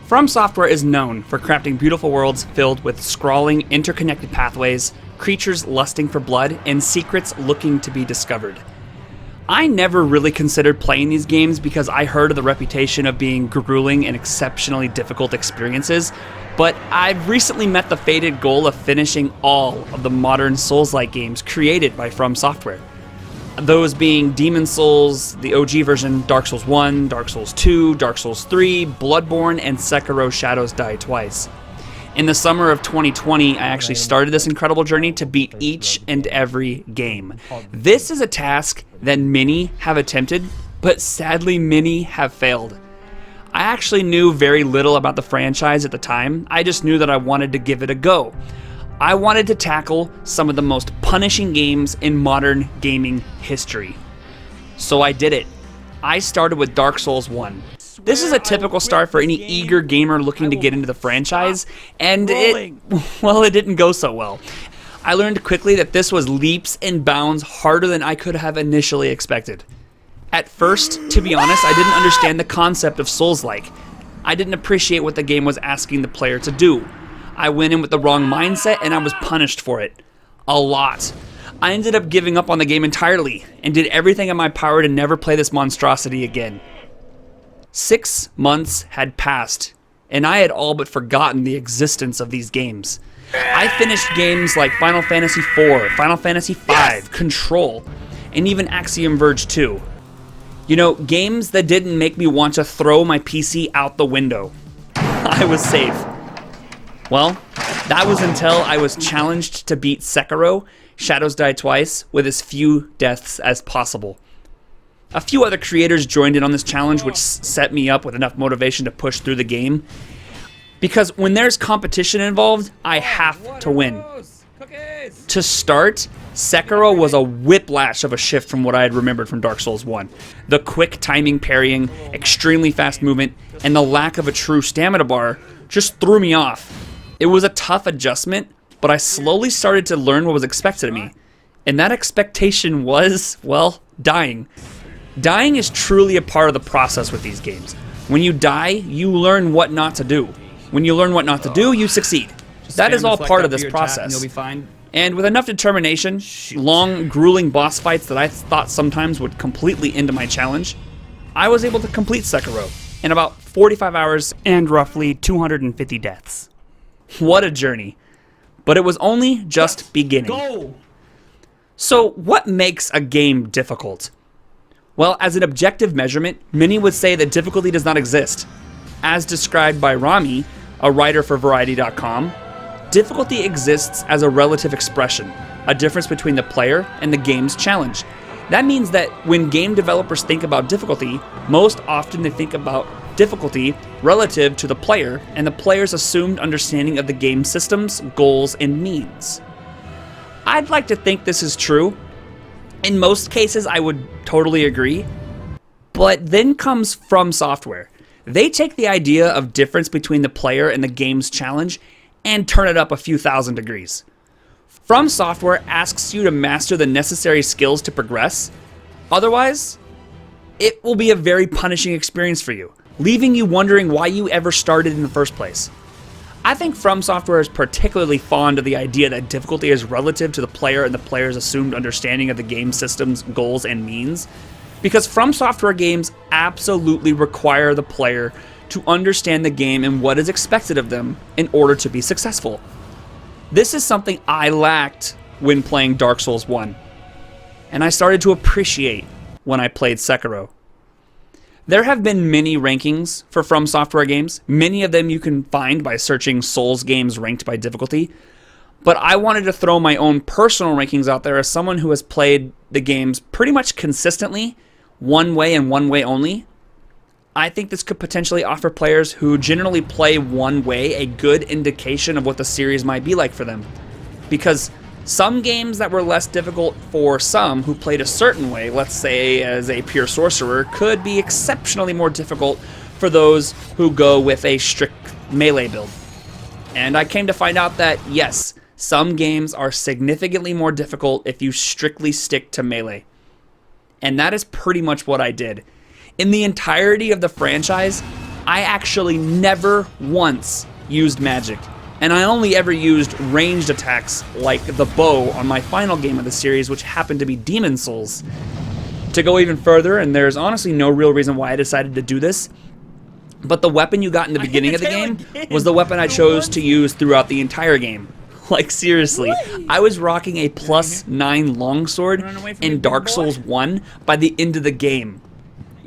From Software is known for crafting beautiful worlds filled with sprawling, interconnected pathways, creatures lusting for blood, and secrets looking to be discovered. I never really considered playing these games because I heard of the reputation of being grueling and exceptionally difficult experiences, but I've recently met the fated goal of finishing all of the modern Souls-like games created by From Software. Those being Demon Souls, the OG version, Dark Souls 1, Dark Souls 2, Dark Souls 3, Bloodborne, and Sekiro Shadows Die Twice. In the summer of 2020, I actually started this incredible journey to beat each and every game. This is a task that many have attempted, but sadly many have failed. I actually knew very little about the franchise at the time. I just knew that I wanted to give it a go. I wanted to tackle some of the most punishing games in modern gaming history. So I did it. I started with Dark Souls 1. This is a typical start for any eager gamer looking to get into the franchise, and it didn't go so well. I learned quickly that this was leaps and bounds harder than I could have initially expected. At first, to be honest, I didn't understand the concept of Souls-like. I didn't appreciate what the game was asking the player to do. I went in with the wrong mindset and I was punished for it. A lot. I ended up giving up on the game entirely and did everything in my power to never play this monstrosity again. 6 months had passed and I had all but forgotten the existence of these games. I finished games like Final Fantasy IV, Final Fantasy V, Control, and even Axiom Verge 2. You know, games that didn't make me want to throw my PC out the window. I was safe. Well, that was until I was challenged to beat Sekiro, Shadows Die Twice, with as few deaths as possible. A few other creators joined in on this challenge, which set me up with enough motivation to push through the game. Because when there's competition involved, I have to win. To start, Sekiro was a whiplash of a shift from what I had remembered from Dark Souls 1. The quick timing parrying, extremely fast movement, and the lack of a true stamina bar just threw me off. It was a tough adjustment, but I slowly started to learn what was expected of me. And that expectation was, well, dying. Dying is truly a part of the process with these games. When you die, you learn what not to do. When you learn what not to do, you succeed. That is all part of this process. You'll be fine. And with enough determination, long, grueling boss fights that I thought sometimes would completely end my challenge, I was able to complete Sekiro in about 45 hours and roughly 250 deaths. What a journey. But it was only just beginning. Go! So what makes a game difficult? Well, as an objective measurement, many would say that difficulty does not exist. As described by Rami, a writer for Variety.com, difficulty exists as a relative expression, a difference between the player and the game's challenge. That means that when game developers think about difficulty, most often they think about difficulty relative to the player and the player's assumed understanding of the game systems, goals, and means. I'd like to think this is true. In most cases, I would totally agree. But then comes From Software. They take the idea of difference between the player and the game's challenge and turn it up a few thousand degrees. From Software asks you to master the necessary skills to progress. Otherwise, it will be a very punishing experience for you, leaving you wondering why you ever started in the first place. I think From Software is particularly fond of the idea that difficulty is relative to the player and the player's assumed understanding of the game systems, goals, and means, because From Software games absolutely require the player to understand the game and what is expected of them in order to be successful. This is something I lacked when playing Dark Souls 1, and I started to appreciate when I played Sekiro. There have been many rankings for From Software games. Many of them you can find by searching Souls games ranked by difficulty. But I wanted to throw my own personal rankings out there as someone who has played the games pretty much consistently, one way and one way only. I think this could potentially offer players who generally play one way a good indication of what the series might be like for them. Because some games that were less difficult for some who played a certain way, let's say as a pure sorcerer, could be exceptionally more difficult for those who go with a strict melee build. And I came to find out that, yes, some games are significantly more difficult if you strictly stick to melee. And that is pretty much what I did. In the entirety of the franchise, I actually never once used magic, and I only ever used ranged attacks like the bow on my final game of the series, which happened to be Demon Souls. To go even further, and there's honestly no real reason why I decided to do this, but the weapon you got in the beginning of the game was the weapon I chose to use throughout the entire game. Like, seriously, I was rocking a +9 longsword in Dark Souls 1 by the end of the game.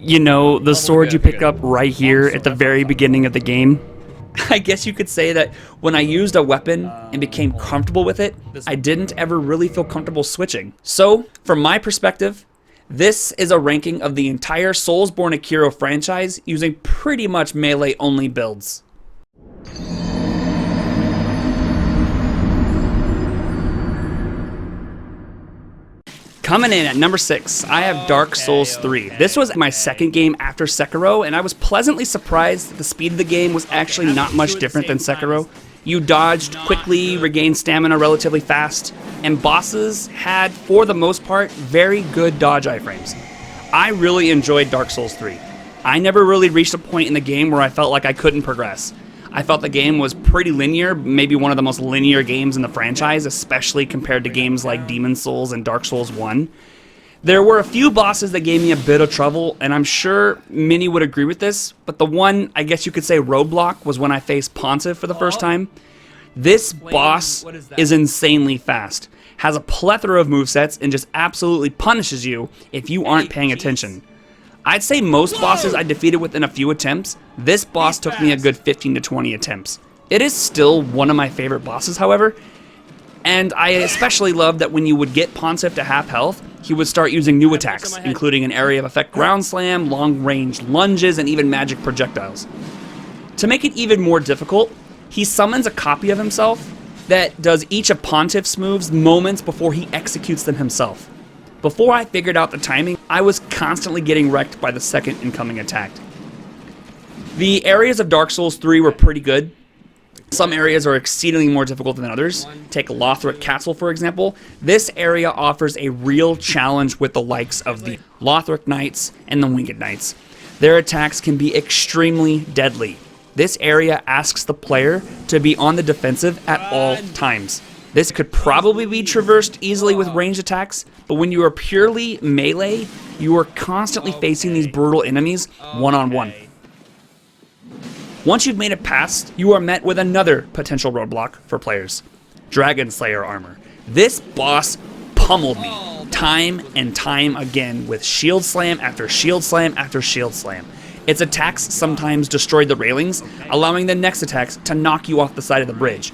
You know, the sword you pick up right here at the very beginning of the game? I guess you could say that when I used a weapon and became comfortable with it, I didn't ever really feel comfortable switching. So, from my perspective, this is a ranking of the entire Soulsbornekiro franchise using pretty much melee-only builds. Coming in at number 6, I have Dark Souls 3. This was my second game after Sekiro, and I was pleasantly surprised that the speed of the game was actually not much different than Sekiro. You dodged quickly, regained stamina relatively fast, and bosses had, for the most part, very good dodge iframes. I really enjoyed Dark Souls 3. I never really reached a point in the game where I felt like I couldn't progress. I felt the game was pretty linear, maybe one of the most linear games in the franchise, especially compared to games like Demon Souls and Dark Souls 1. There were a few bosses that gave me a bit of trouble, and I'm sure many would agree with this, but the one, I guess you could say, roadblock was when I faced Pontiff for the first time. This boss is insanely fast, has a plethora of movesets, and just absolutely punishes you if you aren't paying attention. I'd say most bosses I defeated within a few attempts. This boss took me a good 15 to 20 attempts. It is still one of my favorite bosses, however, and I especially love that when you would get Pontiff to half health, he would start using new attacks, including an area of effect ground slam, long-range lunges, and even magic projectiles. To make it even more difficult, he summons a copy of himself that does each of Pontiff's moves moments before he executes them himself. Before I figured out the timing, I was constantly getting wrecked by the second incoming attack. The areas of Dark Souls 3 were pretty good. Some areas are exceedingly more difficult than others. Take Lothric Castle, for example. This area offers a real challenge with the likes of the Lothric Knights and the Winged Knights. Their attacks can be extremely deadly. This area asks the player to be on the defensive at all times. This could probably be traversed easily with ranged attacks, but when you are purely melee, you are constantly facing these brutal enemies one-on-one. Once you've made it past, you are met with another potential roadblock for players: Dragon Slayer armor. This boss pummeled me time and time again with shield slam after shield slam after shield slam. Its attacks sometimes destroyed the railings, allowing the next attacks to knock you off the side of the bridge.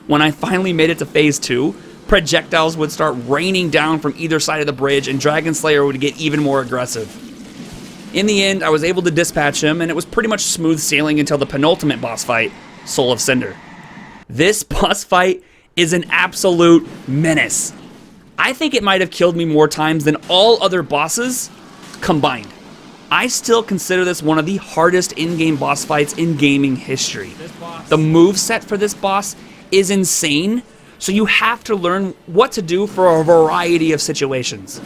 When I finally made it to phase 2, projectiles would start raining down from either side of the bridge, and Dragon Slayer would get even more aggressive. In the end, I was able to dispatch him, and it was pretty much smooth sailing until the penultimate boss fight, Soul of Cinder. This boss fight is an absolute menace. I think it might have killed me more times than all other bosses combined. I still consider this one of the hardest in-game boss fights in gaming history. The moveset for this boss is insane, so you have to learn what to do for a variety of situations.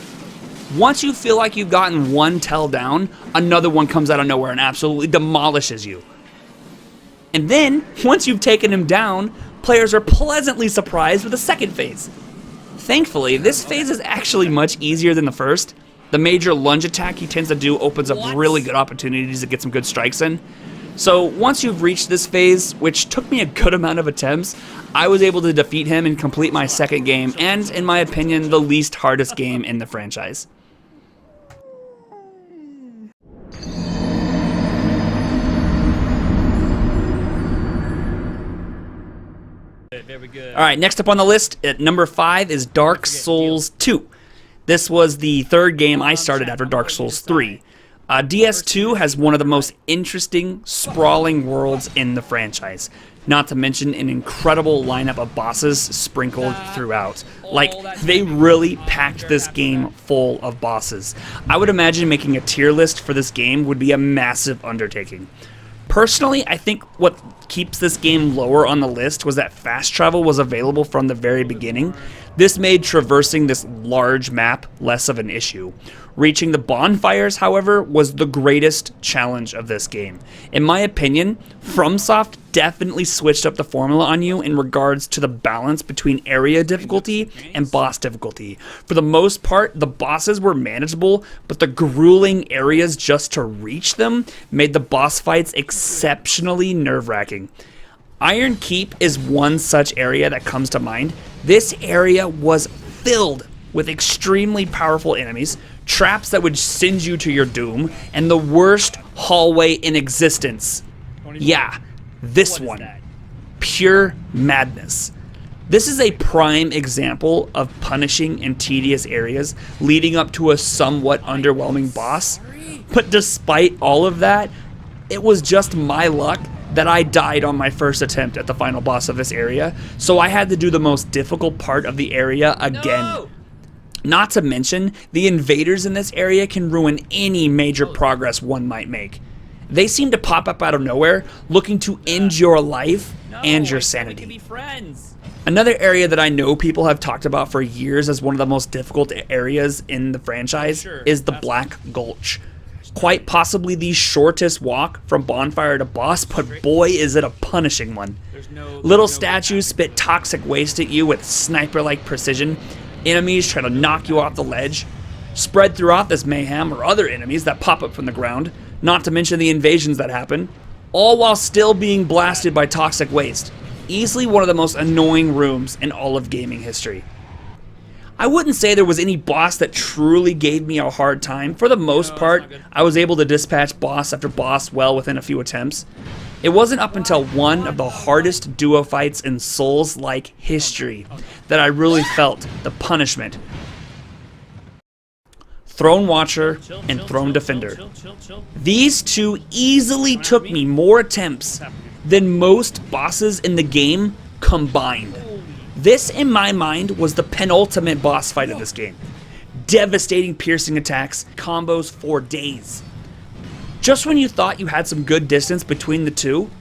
Once you feel like you've gotten one tell down, another one comes out of nowhere and absolutely demolishes you. And then, once you've taken him down, players are pleasantly surprised with the second phase. Thankfully, this phase is actually much easier than the first. The major lunge attack he tends to do opens up really good opportunities to get some good strikes in. So once you've reached this phase, which took me a good amount of attempts, I was able to defeat him and complete my second game, and in my opinion, the least hardest game in the franchise. Very good. Alright, next up on the list at number 5 is Dark Souls 2. This was the third game I started after Dark Souls 3. DS2 has one of the most interesting, sprawling worlds in the franchise. Not to mention an incredible lineup of bosses sprinkled throughout. Like, they really packed this game full of bosses. I would imagine making a tier list for this game would be a massive undertaking. Personally, I think what keeps this game lower on the list was that fast travel was available from the very beginning. This made traversing this large map less of an issue. Reaching the bonfires, however, was the greatest challenge of this game. In my opinion, FromSoft definitely switched up the formula on you in regards to the balance between area difficulty and boss difficulty. For the most part, the bosses were manageable, but the grueling areas just to reach them made the boss fights exceptionally nerve-wracking. Iron Keep is one such area that comes to mind. This area was filled with extremely powerful enemies, traps that would send you to your doom, and the worst hallway in existence. Yeah, this one. Pure madness. This is a prime example of punishing and tedious areas leading up to a somewhat underwhelming boss. But despite all of that, it was just my luck that I died on my first attempt at the final boss of this area, so I had to do the most difficult part of the area again. No! Not to mention, the invaders in this area can ruin any major progress one might make. They seem to pop up out of nowhere, looking to end your life and your sanity. Another area that I know people have talked about for years as one of the most difficult areas in the franchise is the Black Gulch. Quite possibly the shortest walk from bonfire to boss, but boy is it a punishing one. Little statues spit toxic waste at you with sniper-like precision. Enemies try to knock you off the ledge. Spread throughout this mayhem are other enemies that pop up from the ground, not to mention the invasions that happen, all while still being blasted by toxic waste. Easily one of the most annoying rooms in all of gaming history. I wouldn't say there was any boss that truly gave me a hard time. For the most part, I was able to dispatch boss after boss well within a few attempts. It wasn't up until one of the hardest duo fights in Souls-like history that I really felt the punishment. Throne Watcher and Throne Defender. These two easily took me more attempts than most bosses in the game combined. This, in my mind, was the penultimate boss fight of this game. Devastating piercing attacks, combos for days. Just when you thought you had some good distance between the two,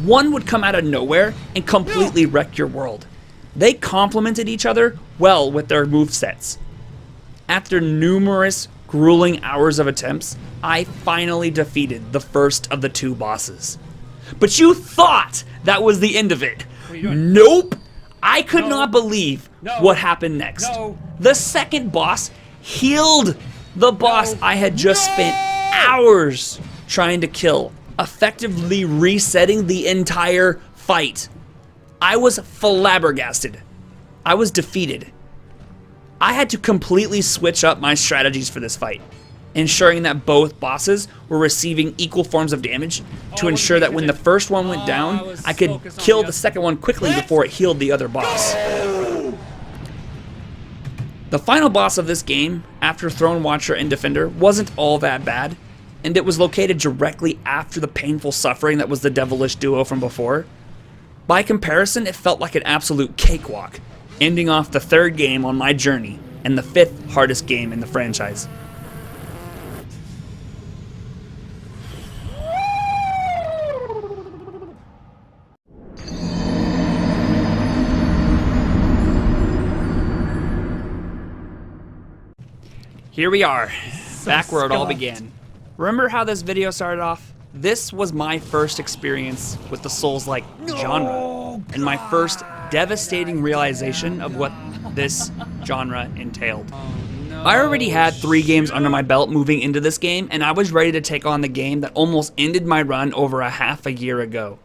one would come out of nowhere and completely wreck your world. They complemented each other well with their movesets. After numerous grueling hours of attempts, I finally defeated the first of the two bosses. But you thought that was the end of it. Nope! I could not believe what happened next. The second boss healed the boss I had just spent hours trying to kill, effectively resetting the entire fight. I was flabbergasted. I was defeated. I had to completely switch up my strategies for this fight, ensuring that both bosses were receiving equal forms of damage to ensure that when the first one went down, I could kill the second one quickly before it healed the other boss. The final boss of this game, after Throne Watcher and Defender, wasn't all that bad, and it was located directly after the painful suffering that was the devilish duo from before. By comparison, it felt like an absolute cakewalk, ending off the third game on my journey and the fifth hardest game in the franchise. Here we are, back where it all began. Remember how this video started off? This was my first experience with the Souls-like genre, and my first devastating realization of what this genre entailed. I already had 3 games under my belt moving into this game, and I was ready to take on the game that almost ended my run over a half a year ago.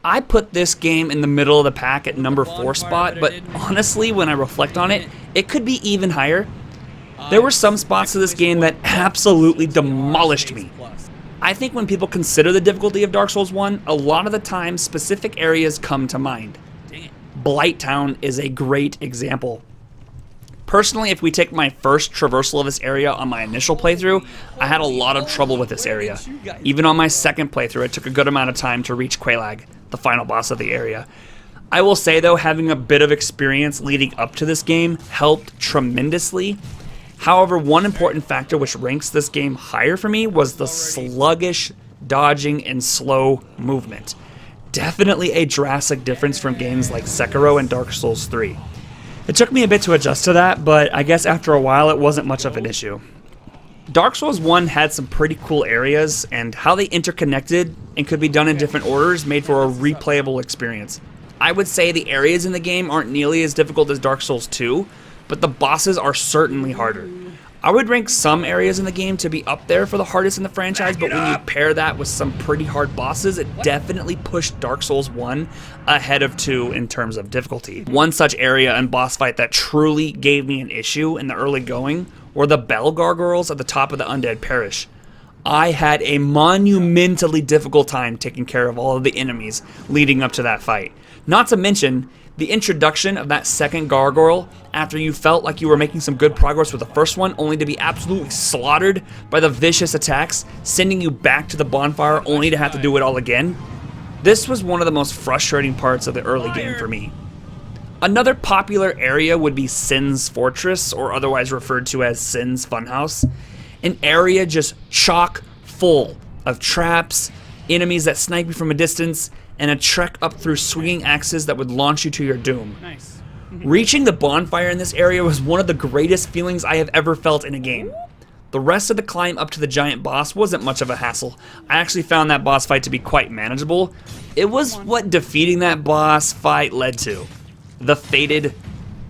I put this game in the middle of the pack at number 4 spot, but honestly, when I reflect on it, it could be even higher. There were some spots of this game that absolutely demolished me. I think when people consider the difficulty of Dark Souls 1, a lot of the time specific areas come to mind. Blighttown is a great example. Personally, if we take my first traversal of this area on my initial playthrough, I had a lot of trouble with this area. Even on my second playthrough, it took a good amount of time to reach Quelaag, the final boss of the area. I will say though, having a bit of experience leading up to this game helped tremendously. However, one important factor which ranks this game higher for me was the sluggish dodging, and slow movement. Definitely a drastic difference from games like Sekiro and Dark Souls 3. It took me a bit to adjust to that, but I guess after a while it wasn't much of an issue. Dark Souls 1 had some pretty cool areas, and how they interconnected and could be done in different orders made for a replayable experience. I would say the areas in the game aren't nearly as difficult as Dark Souls 2, but the bosses are certainly harder. I would rank some areas in the game to be up there for the hardest in the franchise, but when you pair that with some pretty hard bosses, it definitely pushed Dark Souls 1 ahead of 2 in terms of difficulty. One such area and boss fight that truly gave me an issue in the early going were the bell gargoyles at the top of the Undead Parish. I had a monumentally difficult time taking care of all of the enemies leading up to that fight. Not to mention the introduction of that second gargoyle after you felt like you were making some good progress with the first one, only to be absolutely slaughtered by the vicious attacks, sending you back to the bonfire only to have to do it all again. This was one of the most frustrating parts of the early game for me. Another popular area would be Sin's Fortress, or otherwise referred to as Sin's Funhouse, an area just chock full of traps, enemies that snipe you from a distance, and a trek up through swinging axes that would launch you to your doom. Nice. Reaching the bonfire in this area was one of the greatest feelings I have ever felt in a game. The rest of the climb up to the giant boss wasn't much of a hassle. I actually found that boss fight to be quite manageable. It was what defeating that boss fight led to. The fated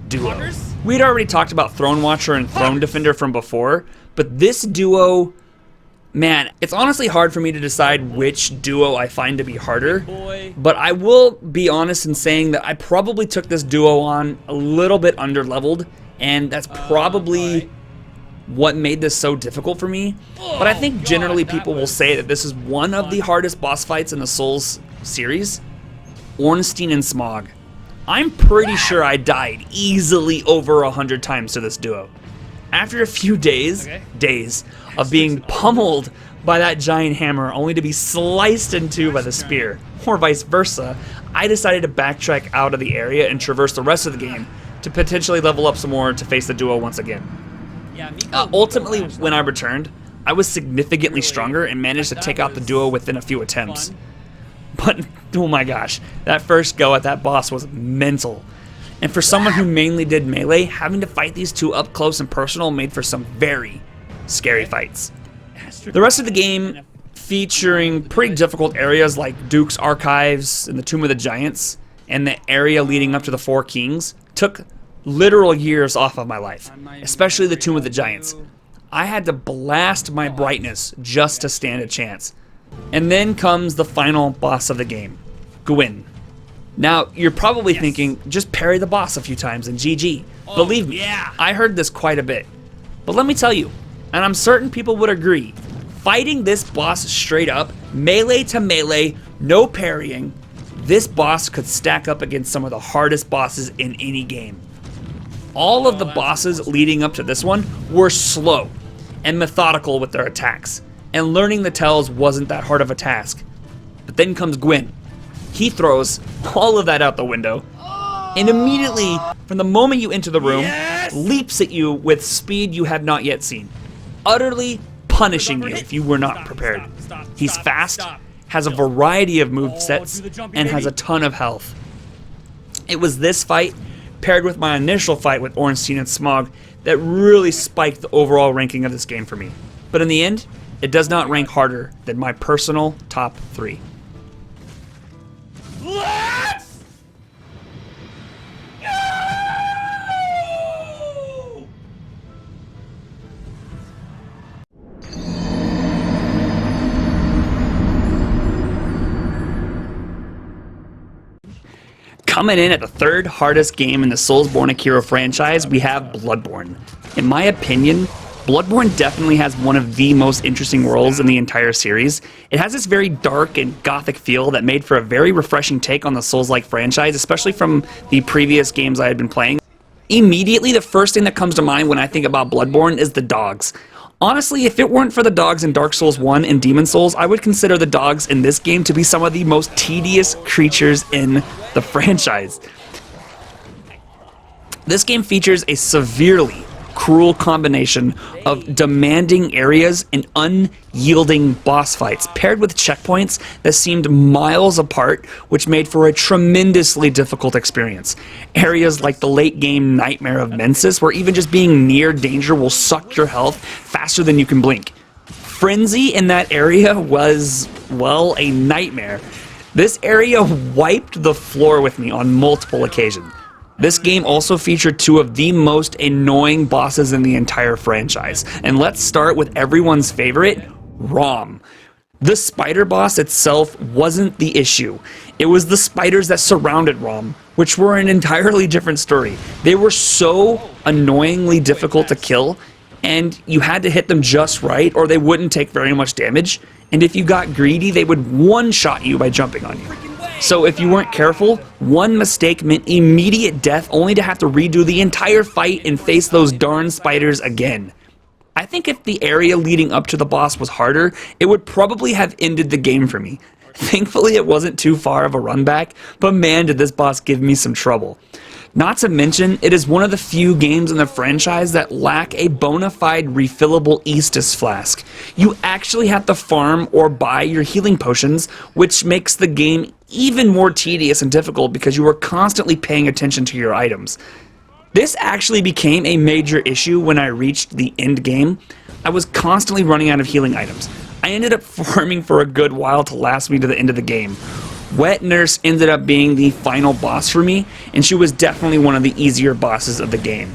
duo. We'd already talked about Throne Watcher and Throne Defender from before, but this duo, man, it's honestly hard for me to decide which duo I find to be harder, but I will be honest in saying that I probably took this duo on a little bit underleveled, and that's probably what made this so difficult for me. But I think generally people will say that this is one of the hardest boss fights in the Souls series. Ornstein and Smog. I'm pretty sure I died easily over 100 times to this duo. After a few days of being pummeled by that giant hammer only to be sliced in two by the spear, or vice versa, I decided to backtrack out of the area and traverse the rest of the game to potentially level up some more to face the duo once again. Ultimately, when I returned, I was significantly stronger and managed to take out the duo within a few attempts. But, oh my gosh, that first go at that boss was mental. And for someone who mainly did melee, having to fight these two up close and personal made for some very scary fights. The rest of the game, featuring pretty difficult areas like Duke's Archives and the Tomb of the Giants, and the area leading up to the Four Kings, took literal years off of my life, especially the Tomb of the Giants. I had to blast my brightness just to stand a chance. And then comes the final boss of the game, Gwyn. Now, you're probably thinking, just parry the boss a few times and GG. Believe me, I heard this quite a bit. But let me tell you, and I'm certain people would agree, fighting this boss straight up, melee to melee, no parrying, this boss could stack up against some of the hardest bosses in any game. All of the bosses leading up to this one were slow and methodical with their attacks, and learning the tells wasn't that hard of a task. But then comes Gwyn. He throws all of that out the window, and immediately, from the moment you enter the room, leaps at you with speed you have not yet seen, utterly punishing you if you were not prepared. He's fast, has a variety of movesets, and has a ton of health. It was this fight, paired with my initial fight with Ornstein and Smog, that really spiked the overall ranking of this game for me. But in the end, it does not rank harder than my personal top 3. Let's go! Coming in at the third hardest game in the Soulsbornekiro franchise, we have Bloodborne. In my opinion, Bloodborne definitely has one of the most interesting worlds in the entire series. It has this very dark and gothic feel that made for a very refreshing take on the Souls-like franchise, especially from the previous games I had been playing. Immediately, the first thing that comes to mind when I think about Bloodborne is the dogs. Honestly, if it weren't for the dogs in Dark Souls 1 and Demon Souls, I would consider the dogs in this game to be some of the most tedious creatures in the franchise. This game features a severely cruel combination of demanding areas and unyielding boss fights, paired with checkpoints that seemed miles apart, which made for a tremendously difficult experience. Areas like the late game Nightmare of Mensis, where even just being near danger will suck your health faster than you can blink. Frenzy in that area was, well, a nightmare. This area wiped the floor with me on multiple occasions. This game also featured two of the most annoying bosses in the entire franchise. And let's start with everyone's favorite, Rom. The spider boss itself wasn't the issue. It was the spiders that surrounded Rom, which were an entirely different story. They were so annoyingly difficult to kill, and you had to hit them just right or they wouldn't take very much damage. And if you got greedy, they would one-shot you by jumping on you. So if you weren't careful, one mistake meant immediate death, only to have to redo the entire fight and face those darn spiders again. I think if the area leading up to the boss was harder, it would probably have ended the game for me. Thankfully it wasn't too far of a run back, but man did this boss give me some trouble. Not to mention, it is one of the few games in the franchise that lack a bona fide refillable Aestus flask. You actually have to farm or buy your healing potions, which makes the game even more tedious and difficult because you are constantly paying attention to your items. This actually became a major issue when I reached the end game. I was constantly running out of healing items. I ended up farming for a good while to last me to the end of the game. Wet Nurse ended up being the final boss for me, and she was definitely one of the easier bosses of the game.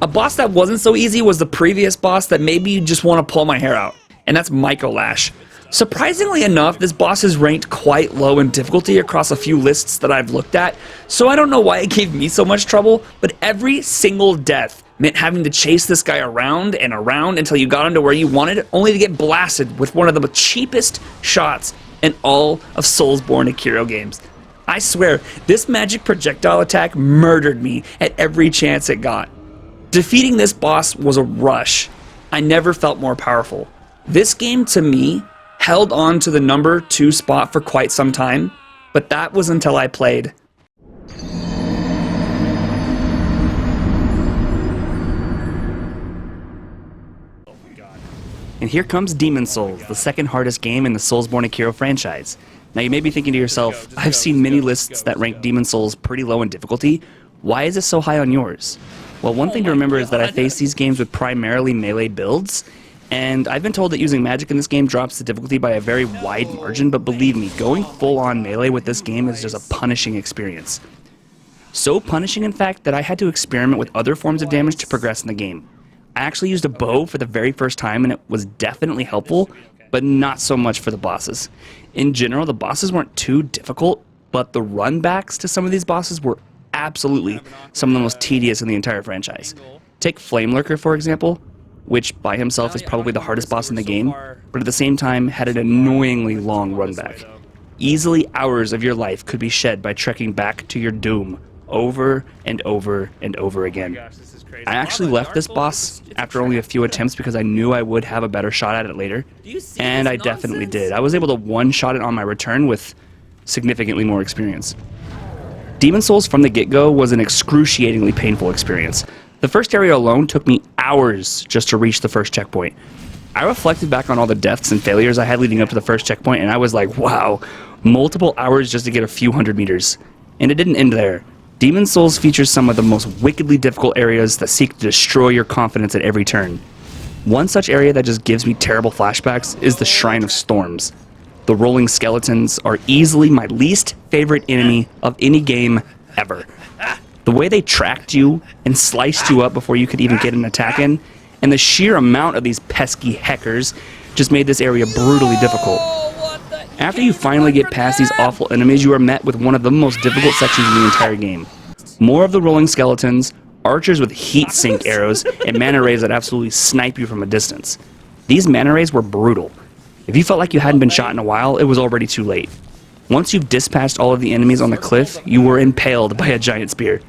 A boss that wasn't so easy was the previous boss that made me just want to pull my hair out, and that's Mycolash. Surprisingly enough, this boss is ranked quite low in difficulty across a few lists that I've looked at, so I don't know why it gave me so much trouble, but every single death meant having to chase this guy around and around until you got him to where you wanted, only to get blasted with one of the cheapest shots in all of Soulsbornekiro games. I swear, this magic projectile attack murdered me at every chance it got. Defeating this boss was a rush. I never felt more powerful. This game, to me, held on to the number 2 spot for quite some time, but that was until I played. And here comes Demon Souls, the second hardest game in the Soulsbornekiro franchise. Now you may be thinking to yourself, I've seen many lists that rank Demon Souls pretty low in difficulty. Why is it so high on yours? Well, one thing to remember is that I face these games with primarily melee builds, and I've been told that using magic in this game drops the difficulty by a very wide margin, but believe me, going full-on melee with this game is just a punishing experience. So punishing, in fact, that I had to experiment with other forms of damage to progress in the game. I actually used a bow for the very first time, and it was definitely helpful, but not so much for the bosses. In general, the bosses weren't too difficult, but the runbacks to some of these bosses were absolutely some of the most tedious in the entire franchise. Take Flame Lurker, for example, which by himself is probably the hardest boss in the game, but at the same time had an annoyingly long runback. Easily hours of your life could be shed by trekking back to your doom over and over and over again. I actually left this boss after only a few attempts because I knew I would have a better shot at it later, and I definitely did. I was able to one-shot it on my return with significantly more experience. Demon Souls from the get-go was an excruciatingly painful experience. The first area alone took me hours just to reach the first checkpoint. I reflected back on all the deaths and failures I had leading up to the first checkpoint, and I was like, wow, multiple hours just to get a few hundred meters. And it didn't end there. Demon Souls features some of the most wickedly difficult areas that seek to destroy your confidence at every turn. One such area that just gives me terrible flashbacks is the Shrine of Storms. The rolling skeletons are easily my least favorite enemy of any game ever. The way they tracked you and sliced you up before you could even get an attack in, and the sheer amount of these pesky heckers just made this area brutally difficult. After you finally get past these awful enemies, you are met with one of the most difficult sections in the entire game. More of the rolling skeletons, archers with heat sink arrows, and mana rays that absolutely snipe you from a distance. These mana rays were brutal. If you felt like you hadn't been shot in a while, it was already too late. Once you've dispatched all of the enemies on the cliff, you were impaled by a giant spear.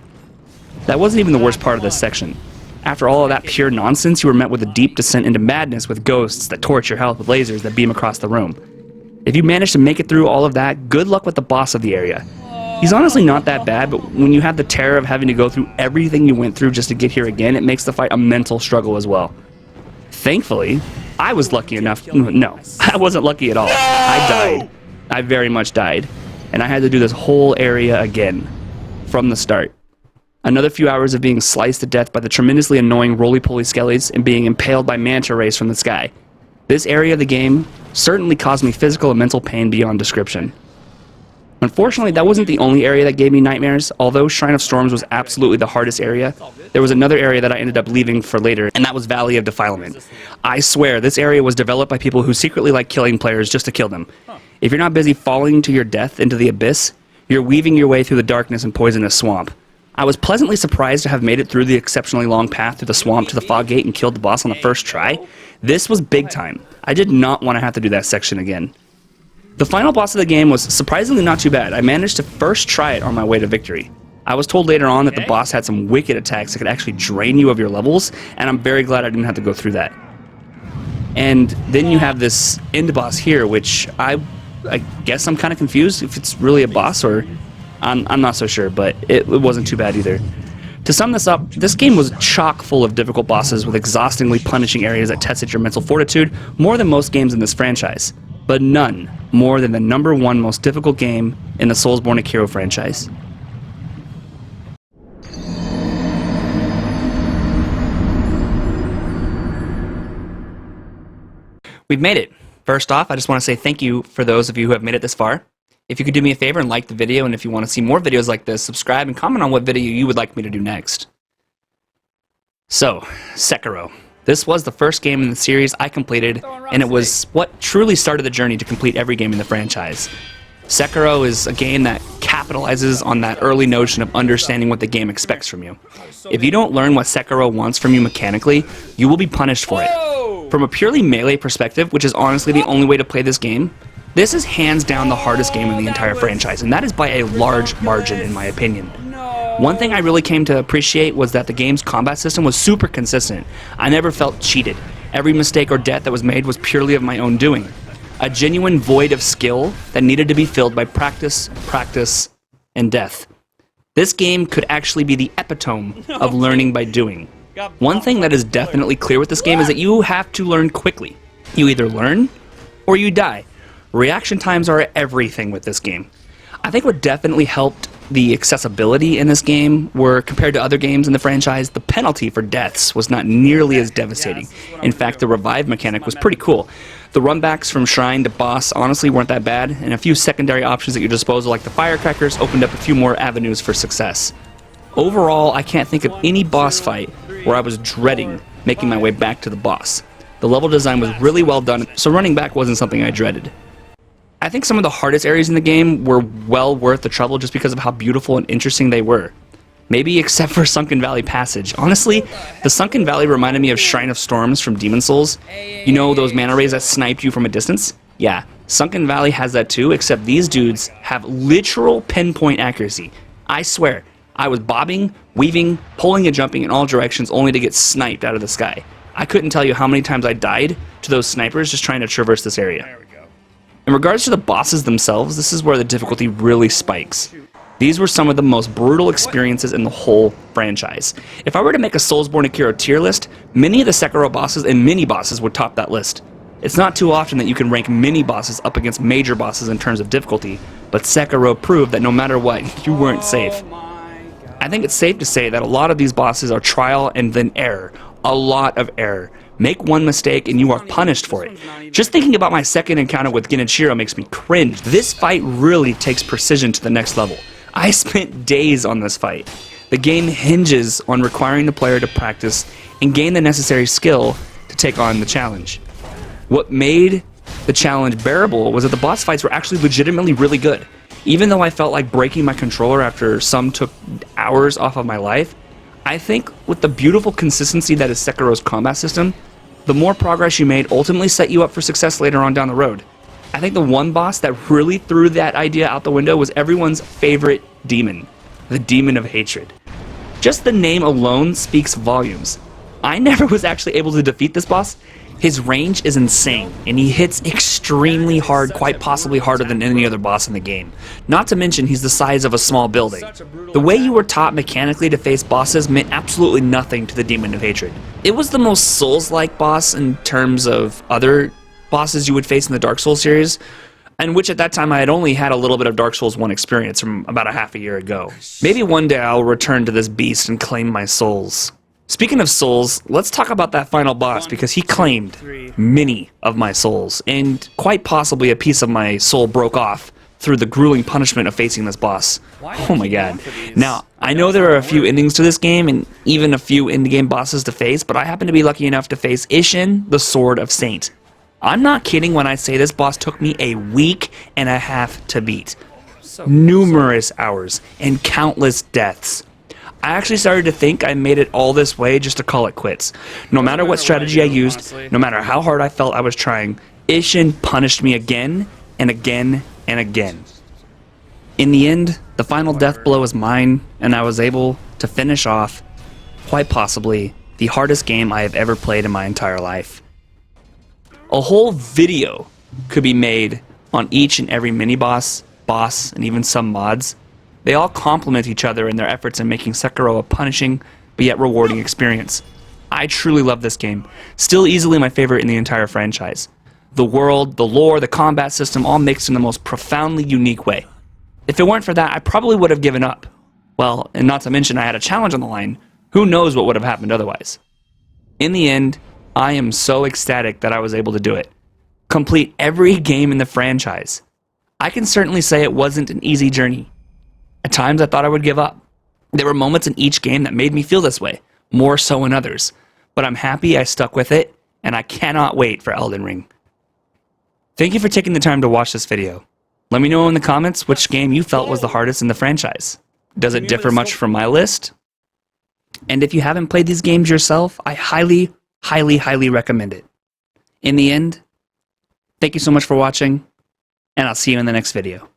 That wasn't even the worst part of this section. After all of that pure nonsense, you were met with a deep descent into madness with ghosts that torch your health with lasers that beam across the room. If you manage to make it through all of that, good luck with the boss of the area. He's honestly not that bad, but when you have the terror of having to go through everything you went through just to get here again, it makes the fight a mental struggle as well. Thankfully, I was lucky enough. No, I wasn't lucky at all. I died. I very much died. And I had to do this whole area again from the start. Another few hours of being sliced to death by the tremendously annoying roly-poly skellies and being impaled by manta rays from the sky. This area of the game certainly caused me physical and mental pain beyond description. Unfortunately, that wasn't the only area that gave me nightmares. Although Shrine of Storms was absolutely the hardest area, there was another area that I ended up leaving for later, and that was Valley of Defilement. I swear, this area was developed by people who secretly like killing players just to kill them. If you're not busy falling to your death into the abyss, you're weaving your way through the darkness and poisonous swamp. I was pleasantly surprised to have made it through the exceptionally long path through the swamp to the fog gate and killed the boss on the first try. This was big time. I did not want to have to do that section again. The final boss of the game was surprisingly not too bad. I managed to first try it on my way to victory. I was told later on that the boss had some wicked attacks that could actually drain you of your levels, and I'm very glad I didn't have to go through that. And then you have this end boss here, which I guess I'm kind of confused if it's really a boss or... I'm not so sure, but it wasn't too bad either. To sum this up, this game was chock full of difficult bosses with exhaustingly punishing areas that tested your mental fortitude more than most games in this franchise, but none more than the #1 most difficult game in the Soulsbornekiro franchise. We've made it. First off, I just want to say thank you for those of you who have made it this far. If you could do me a favor and like the video, and if you want to see more videos like this, subscribe and comment on what video you would like me to do next. So, Sekiro. This was the first game in the series I completed, and it was what truly started the journey to complete every game in the franchise. Sekiro is a game that capitalizes on that early notion of understanding what the game expects from you. If you don't learn what Sekiro wants from you mechanically, you will be punished for it. From a purely melee perspective, which is honestly the only way to play this game, this is hands down the hardest game in the entire franchise, and that is by a large margin in my opinion. One thing I really came to appreciate was that the game's combat system was super consistent. I never felt cheated. Every mistake or death that was made was purely of my own doing. A genuine void of skill that needed to be filled by practice, practice, and death. This game could actually be the epitome of learning by doing. One thing that is definitely clear with this game is that you have to learn quickly. You either learn, or you die. Reaction times are everything with this game. I think what definitely helped the accessibility in this game were, compared to other games in the franchise, the penalty for deaths was not nearly as devastating. In fact, the revive mechanic was pretty cool. The runbacks from Shrine to Boss honestly weren't that bad, and a few secondary options at your disposal like the firecrackers opened up a few more avenues for success. Overall, I can't think of any boss fight where I was dreading making my way back to the boss. The level design was really well done, so running back wasn't something I dreaded. I think some of the hardest areas in the game were well worth the trouble just because of how beautiful and interesting they were. Maybe except for Sunken Valley Passage. Honestly, the Sunken Valley reminded me of Shrine of Storms from Demon Souls. You know those mana rays that sniped you from a distance? Yeah, Sunken Valley has that too, except these dudes have literal pinpoint accuracy. I swear, I was bobbing, weaving, pulling and jumping in all directions only to get sniped out of the sky. I couldn't tell you how many times I died to those snipers just trying to traverse this area. In regards to the bosses themselves, this is where the difficulty really spikes. These were some of the most brutal experiences in the whole franchise. If I were to make a Soulsbornekiro tier list, many of the Sekiro bosses and mini-bosses would top that list. It's not too often that you can rank mini-bosses up against major bosses in terms of difficulty, but Sekiro proved that no matter what, you weren't safe. I think it's safe to say that a lot of these bosses are trial and then error. A lot of error. Make one mistake and you are punished for it. Just thinking about my second encounter with Genichiro makes me cringe. This fight really takes precision to the next level. I spent days on this fight. The game hinges on requiring the player to practice and gain the necessary skill to take on the challenge. What made the challenge bearable was that the boss fights were actually legitimately really good. Even though I felt like breaking my controller after some took hours off of my life, I think with the beautiful consistency that is Sekiro's combat system, the more progress you made ultimately set you up for success later on down the road. I think the one boss that really threw that idea out the window was everyone's favorite demon, the Demon of Hatred. Just the name alone speaks volumes. I never was actually able to defeat this boss, His range is insane, and he hits extremely hard, quite possibly harder than any other boss in the game. Not to mention, he's the size of a small building. The way you were taught mechanically to face bosses meant absolutely nothing to the Demon of Hatred. It was the most Souls-like boss in terms of other bosses you would face in the Dark Souls series, and which at that time I had only had a little bit of Dark Souls 1 experience from about a half a year ago. Maybe one day I'll return to this beast and claim my souls. Speaking of souls, let's talk about that final boss, because he claimed many of my souls, and quite possibly a piece of my soul broke off through the grueling punishment of facing this boss. Oh my god. Now, I know there are a few endings to this game, and even a few endgame bosses to face, but I happen to be lucky enough to face Ishin, the Sword of Saint. I'm not kidding when I say this boss took me a week and a half to beat. Numerous hours and countless deaths. I actually started to think I made it all this way just to call it quits. No matter what strategy I used, no matter how hard I felt I was trying, Ishin punished me again and again and again. In the end, the final death blow was mine, and I was able to finish off, quite possibly, the hardest game I have ever played in my entire life. A whole video could be made on each and every mini-boss, boss, and even some mods. They all complement each other in their efforts in making Sakura a punishing but yet rewarding experience. I truly love this game. Still easily my favorite in the entire franchise. The world, the lore, the combat system all mixed in the most profoundly unique way. If it weren't for that, I probably would have given up. Well, and not to mention I had a challenge on the line. Who knows what would have happened otherwise? In the end, I am so ecstatic that I was able to do it. Complete every game in the franchise. I can certainly say it wasn't an easy journey. At times I thought I would give up. There were moments in each game that made me feel this way, more so in others. But I'm happy I stuck with it, and I cannot wait for Elden Ring. Thank you for taking the time to watch this video. Let me know in the comments which game you felt was the hardest in the franchise. Does it differ much from my list? And if you haven't played these games yourself, I highly, highly, highly recommend it. In the end, thank you so much for watching, and I'll see you in the next video.